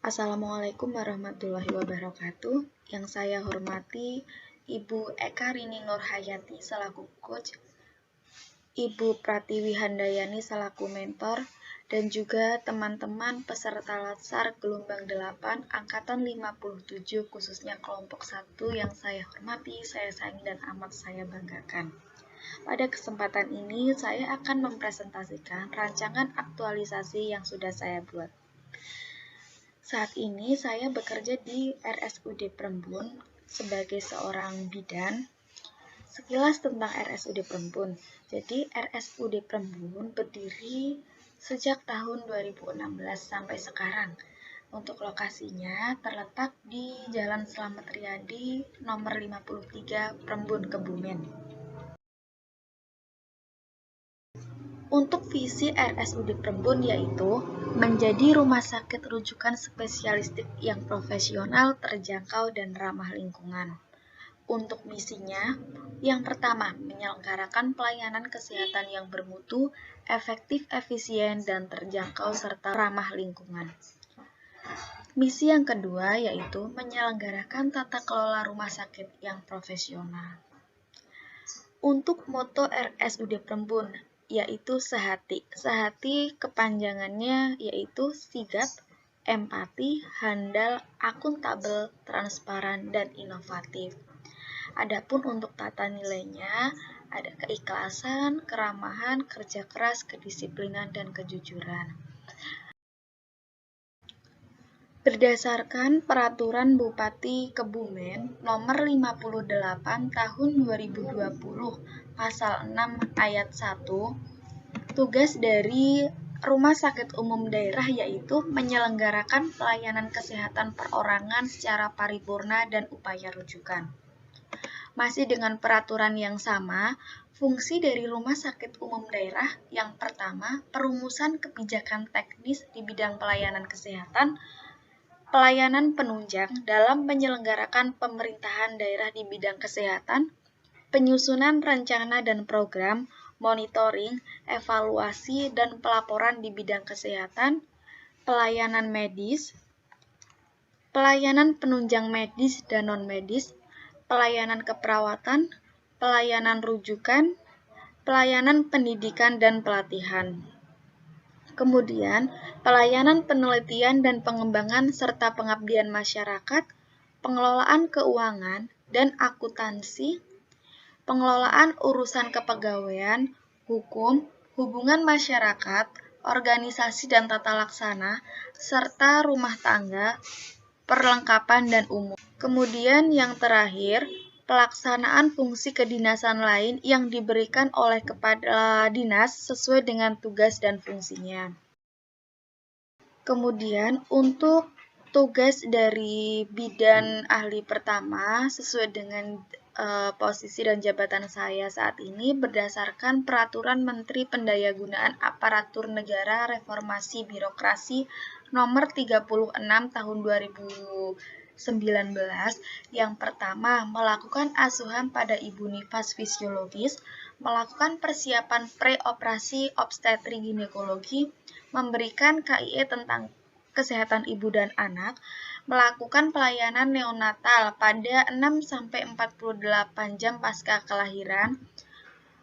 Assalamualaikum warahmatullahi wabarakatuh. Yang saya hormati Ibu Eka Rini Nurhayati selaku coach, Ibu Pratiwi Handayani selaku mentor, dan juga teman-teman peserta Latsar Gelombang 8 Angkatan 57 khususnya kelompok 1 yang saya hormati, saya sayangi, dan amat saya banggakan. Pada kesempatan ini saya akan mempresentasikan rancangan aktualisasi yang sudah saya buat. Saat ini saya bekerja di RSUD Prembun sebagai seorang bidan. Sekilas tentang RSUD Prembun. Jadi RSUD Prembun berdiri sejak tahun 2016 sampai sekarang. Untuk lokasinya terletak di Jalan Slamet Riyadi nomor 53 Prembun, Kebumen. Untuk visi RSUD Prembun yaitu menjadi rumah sakit rujukan spesialistik yang profesional, terjangkau, dan ramah lingkungan. Untuk misinya, yang pertama, menyelenggarakan pelayanan kesehatan yang bermutu, efektif, efisien, dan terjangkau, serta ramah lingkungan. Misi yang kedua yaitu menyelenggarakan tata kelola rumah sakit yang profesional. Untuk moto RSUD Prembun yaitu sehati. Sehati kepanjangannya yaitu sigap, empati, handal, akuntabel, transparan, dan inovatif. Adapun untuk tata nilainya ada keikhlasan, keramahan, kerja keras, kedisiplinan, dan kejujuran. Berdasarkan Peraturan Bupati Kebumen Nomor 58 Tahun 2020 Pasal 6 Ayat 1, tugas dari Rumah Sakit Umum Daerah yaitu menyelenggarakan pelayanan kesehatan perorangan secara paripurna dan upaya rujukan. Masih dengan peraturan yang sama, fungsi dari Rumah Sakit Umum Daerah yang pertama, perumusan kebijakan teknis di bidang pelayanan kesehatan, pelayanan penunjang dalam menyelenggarakan pemerintahan daerah di bidang kesehatan, penyusunan rencana dan program, monitoring, evaluasi, dan pelaporan di bidang kesehatan, pelayanan medis, pelayanan penunjang medis dan non-medis, pelayanan keperawatan, pelayanan rujukan, pelayanan pendidikan dan pelatihan. Kemudian, pelayanan penelitian dan pengembangan serta pengabdian masyarakat, pengelolaan keuangan dan akuntansi, pengelolaan urusan kepegawaian, hukum, hubungan masyarakat, organisasi dan tata laksana, serta rumah tangga, perlengkapan dan umum. Kemudian yang terakhir, pelaksanaan fungsi kedinasan lain yang diberikan oleh kepala dinas sesuai dengan tugas dan fungsinya. Kemudian untuk tugas dari bidan ahli pertama sesuai dengan posisi dan jabatan saya saat ini berdasarkan Peraturan Menteri Pendayagunaan Aparatur Negara Reformasi Birokrasi Nomor 36 Tahun 2019. Yang pertama, melakukan asuhan pada ibu nifas fisiologis, melakukan persiapan pre-operasi obstetri ginekologi, memberikan KIE tentang kesehatan ibu dan anak, melakukan pelayanan neonatal pada 6-48 jam pasca kelahiran,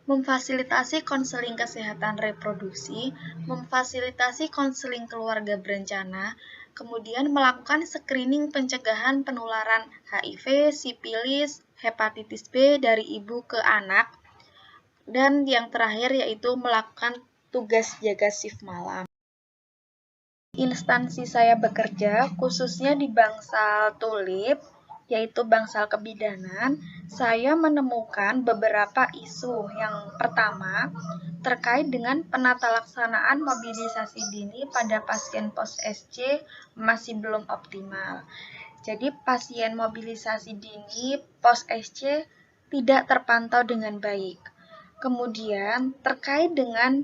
memfasilitasi konseling kesehatan reproduksi, memfasilitasi konseling keluarga berencana, kemudian melakukan screening pencegahan penularan HIV, sipilis, hepatitis B dari ibu ke anak, dan yang terakhir yaitu melakukan tugas jaga shift malam. Instansi saya bekerja khususnya di Bangsal Tulip, yaitu Bangsal Kebidanan, saya menemukan beberapa isu. Yang pertama, terkait dengan penata laksanaan mobilisasi dini pada pasien pos-SC masih belum optimal. Jadi pasien mobilisasi dini pos-SC tidak terpantau dengan baik. Kemudian terkait dengan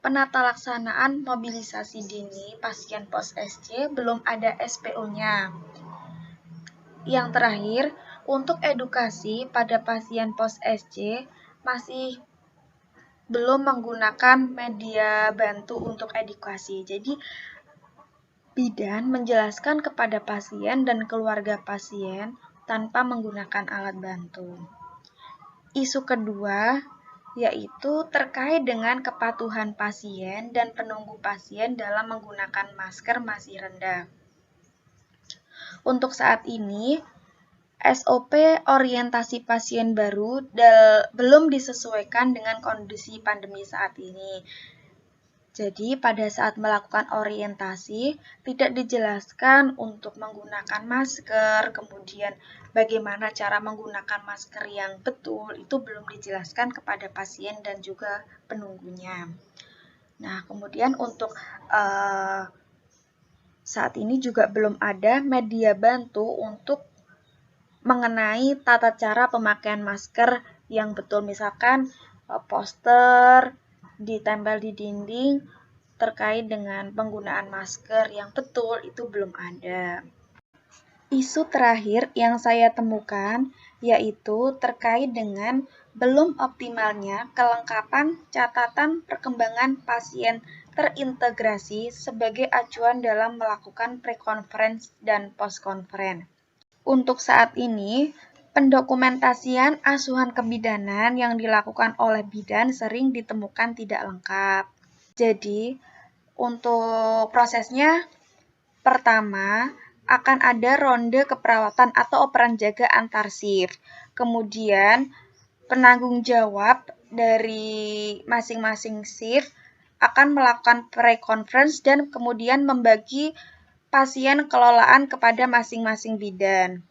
penata laksanaan mobilisasi dini pasien pos-SC belum ada SPO-nya. Yang terakhir, untuk edukasi pada pasien pos-SC masih belum menggunakan media bantu untuk edukasi. Jadi Bidan menjelaskan kepada pasien dan keluarga pasien tanpa menggunakan alat bantu. Isu kedua yaitu terkait dengan kepatuhan pasien dan penunggu pasien dalam menggunakan masker masih rendah. Untuk saat ini, SOP orientasi pasien baru belum disesuaikan dengan kondisi pandemi saat ini. Jadi, pada saat melakukan orientasi, tidak dijelaskan untuk menggunakan masker, kemudian bagaimana cara menggunakan masker yang betul, itu belum dijelaskan kepada pasien dan juga penunggunya. Nah, kemudian untuk saat ini juga belum ada media bantu untuk mengenai tata cara pemakaian masker yang betul, misalkan poster ditempel di dinding terkait dengan penggunaan masker yang betul itu belum ada. Isu terakhir yang saya temukan yaitu terkait dengan belum optimalnya kelengkapan catatan perkembangan pasien terintegrasi sebagai acuan dalam melakukan pre-conference dan post-conference. Untuk saat ini, pendokumentasian asuhan kebidanan yang dilakukan oleh bidan sering ditemukan tidak lengkap. Jadi, untuk prosesnya, pertama akan ada ronde keperawatan atau operan jaga antar shift. Kemudian, penanggung jawab dari masing-masing shift akan melakukan pre-conference dan kemudian membagi pasien kelolaan kepada masing-masing bidan.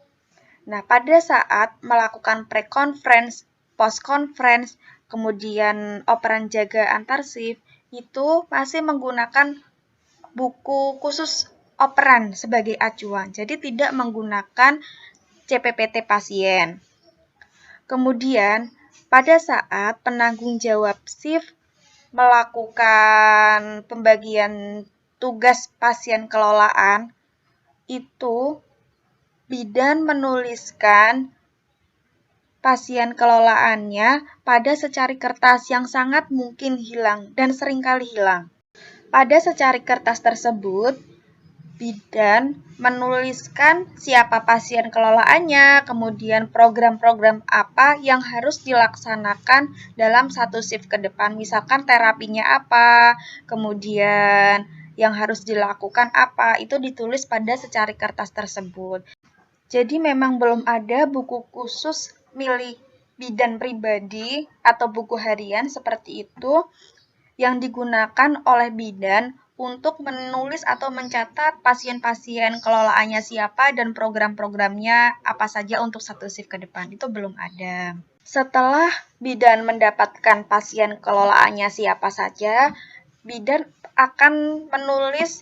Nah, pada saat melakukan pre-conference, post-conference, kemudian operan jaga antar shift, itu masih menggunakan buku khusus operan sebagai acuan, jadi tidak menggunakan CPPT pasien. Kemudian, pada saat penanggung jawab shift melakukan pembagian tugas pasien kelolaan, itu bidan menuliskan pasien kelolaannya pada secari kertas yang sangat mungkin hilang dan seringkali hilang. Pada secari kertas tersebut, bidan menuliskan siapa pasien kelolaannya, kemudian program-program apa yang harus dilaksanakan dalam satu shift ke depan. Misalkan terapinya apa, kemudian yang harus dilakukan apa, itu ditulis pada secari kertas tersebut. Jadi memang belum ada buku khusus milik bidan pribadi atau buku harian seperti itu yang digunakan oleh bidan untuk menulis atau mencatat pasien-pasien kelolaannya siapa dan program-programnya apa saja untuk satu shift ke depan. Itu belum ada. Setelah bidan mendapatkan pasien kelolaannya siapa saja, bidan akan menulis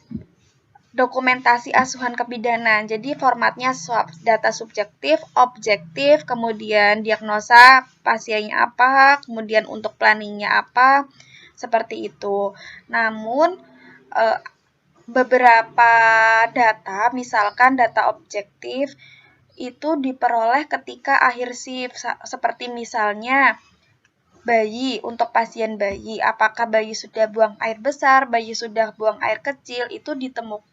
dokumentasi asuhan kebidanan. Jadi formatnya data subjektif, objektif, kemudian diagnosa pasiennya apa, kemudian untuk planningnya apa, seperti itu. Namun beberapa data, misalkan data objektif, itu diperoleh ketika akhir shift, seperti misalnya bayi, untuk pasien bayi, apakah bayi sudah buang air besar, bayi sudah buang air kecil, itu ditemukan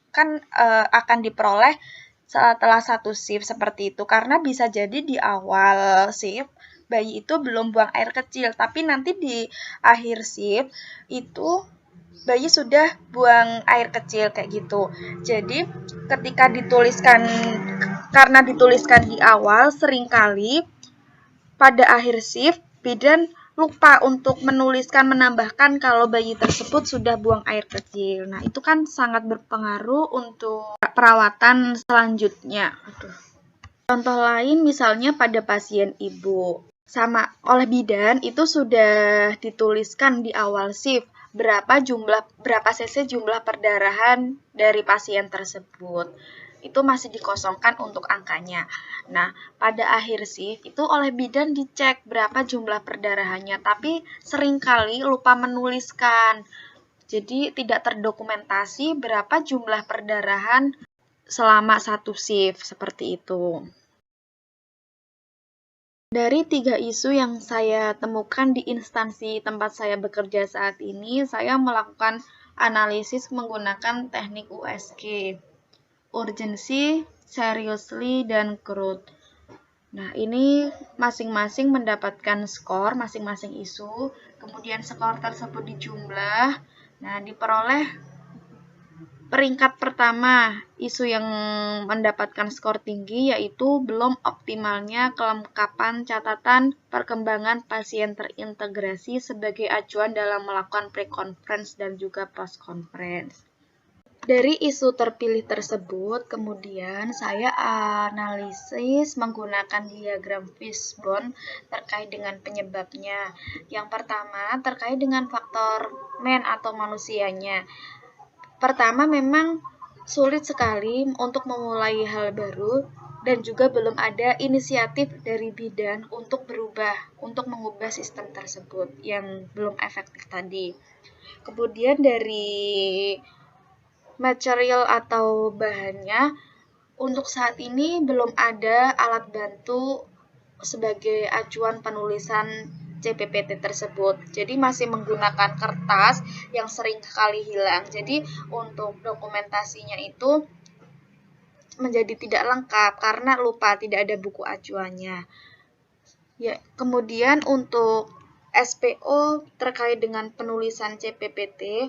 akan diperoleh setelah satu shift seperti itu, karena bisa jadi di awal shift bayi itu belum buang air kecil, tapi nanti di akhir shift itu bayi sudah buang air kecil kayak gitu. Jadi ketika dituliskan, karena dituliskan di awal, seringkali pada akhir shift bidan lupa untuk menambahkan kalau bayi tersebut sudah buang air kecil. Nah, itu kan sangat berpengaruh untuk perawatan selanjutnya. Contoh lain misalnya pada pasien ibu. Sama oleh bidan itu sudah dituliskan di awal shift berapa cc jumlah perdarahan dari pasien tersebut. Itu masih dikosongkan untuk angkanya. Nah, pada akhir shift itu oleh bidan dicek berapa jumlah perdarahannya, tapi seringkali lupa menuliskan. Jadi tidak terdokumentasi berapa jumlah perdarahan selama satu shift, seperti itu. Dari 3 isu yang saya temukan di instansi tempat saya bekerja saat ini, saya melakukan analisis menggunakan teknik USG, urgency, seriously, dan growth. Nah, ini masing-masing mendapatkan skor, masing-masing isu, kemudian skor tersebut dijumlah, nah diperoleh peringkat pertama, isu yang mendapatkan skor tinggi yaitu belum optimalnya kelengkapan catatan perkembangan pasien terintegrasi sebagai acuan dalam melakukan pre-conference dan juga post-conference. Dari isu terpilih tersebut, kemudian saya analisis menggunakan diagram fishbone terkait dengan penyebabnya. Yang pertama, terkait dengan faktor man atau manusianya. Pertama, memang sulit sekali untuk memulai hal baru dan juga belum ada inisiatif dari bidan untuk berubah, untuk mengubah sistem tersebut yang belum efektif tadi. Kemudian dari material atau bahannya, untuk saat ini belum ada alat bantu sebagai acuan penulisan CPPT tersebut. Jadi masih menggunakan kertas yang sering kali hilang. Jadi untuk dokumentasinya itu menjadi tidak lengkap karena lupa tidak ada buku acuannya. Ya, kemudian untuk SPO terkait dengan penulisan CPPT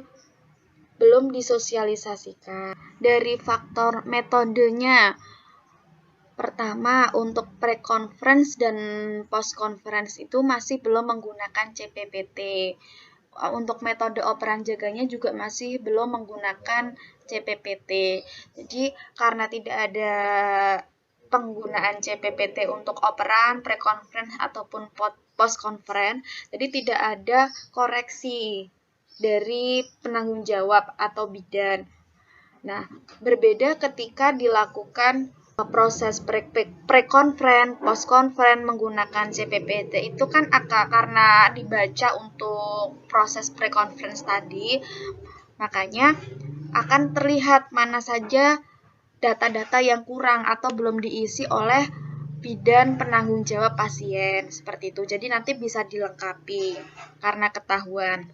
belum disosialisasikan. Dari faktor metodenya, pertama, untuk pre-conference dan post-conference itu masih belum menggunakan CPPT. Untuk metode operan jaganya juga masih belum menggunakan CPPT. Jadi, karena tidak ada penggunaan CPPT untuk operan, pre-conference, ataupun post-conference, jadi tidak ada koreksi dari penanggung jawab atau bidan. Nah, berbeda ketika dilakukan proses pre-conference, post-conference menggunakan CPPT itu kan karena dibaca untuk proses pre-conference tadi, makanya akan terlihat mana saja data-data yang kurang atau belum diisi oleh bidan penanggung jawab pasien, seperti itu. Jadi nanti bisa dilengkapi karena ketahuan.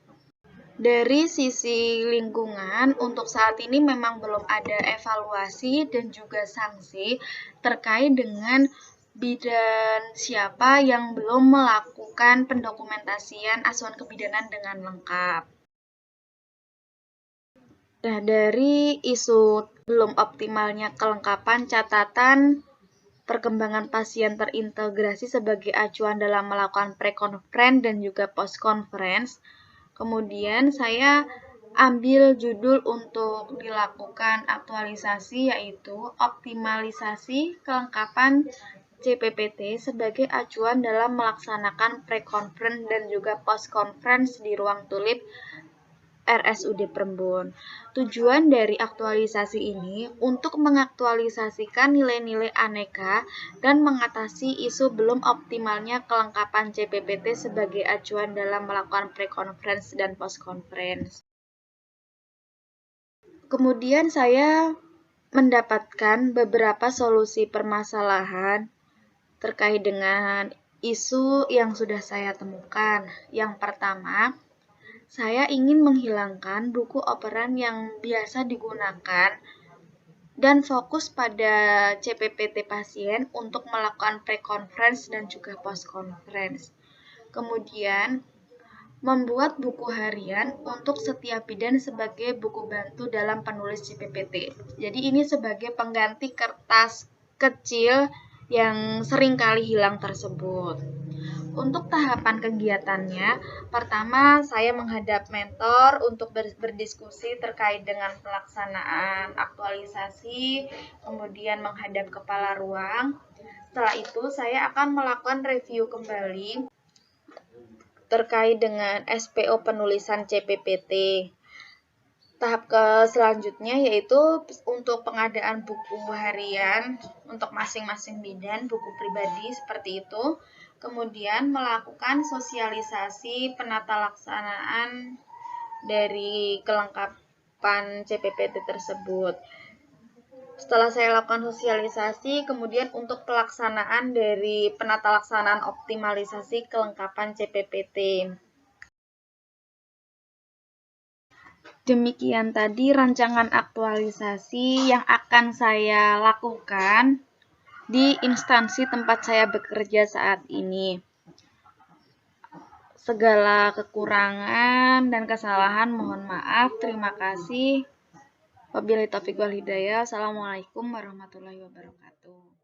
Dari sisi lingkungan, untuk saat ini memang belum ada evaluasi dan juga sanksi terkait dengan bidan siapa yang belum melakukan pendokumentasian acuan kebidanan dengan lengkap. Nah, dari isu belum optimalnya kelengkapan catatan perkembangan pasien terintegrasi sebagai acuan dalam melakukan pre-conference dan juga post-conference, kemudian saya ambil judul untuk dilakukan aktualisasi, yaitu optimalisasi kelengkapan CPPT sebagai acuan dalam melaksanakan pre-conference dan juga post-conference di ruang tulip RSUD Prembon. Tujuan dari aktualisasi ini untuk mengaktualisasikan nilai-nilai aneka dan mengatasi isu belum optimalnya kelengkapan CPPT sebagai acuan dalam melakukan pre-conference dan post-conference. Kemudian saya mendapatkan beberapa solusi permasalahan terkait dengan isu yang sudah saya temukan. Yang pertama, saya ingin menghilangkan buku operan yang biasa digunakan dan fokus pada CPPT pasien untuk melakukan pre-conference dan juga post-conference. Kemudian, membuat buku harian untuk setiap bidan sebagai buku bantu dalam penulis CPPT. Jadi ini sebagai pengganti kertas kecil yang sering kali hilang tersebut. Untuk tahapan kegiatannya, pertama saya menghadap mentor untuk berdiskusi terkait dengan pelaksanaan aktualisasi, kemudian menghadap kepala ruang. Setelah itu, saya akan melakukan review kembali terkait dengan SPO penulisan CPPT. Tahap selanjutnya yaitu untuk pengadaan buku harian untuk masing-masing bidan, buku pribadi seperti itu. Kemudian melakukan sosialisasi penata laksanaan dari kelengkapan CPPT tersebut. Setelah saya lakukan sosialisasi, kemudian untuk pelaksanaan dari penata laksanaan optimalisasi kelengkapan CPPT. Demikian tadi rancangan aktualisasi yang akan saya lakukan di instansi tempat saya bekerja saat ini. Segala kekurangan dan kesalahan mohon maaf. Terima kasih. Wabillahi taufiq wal hidayah. Assalamualaikum warahmatullahi wabarakatuh.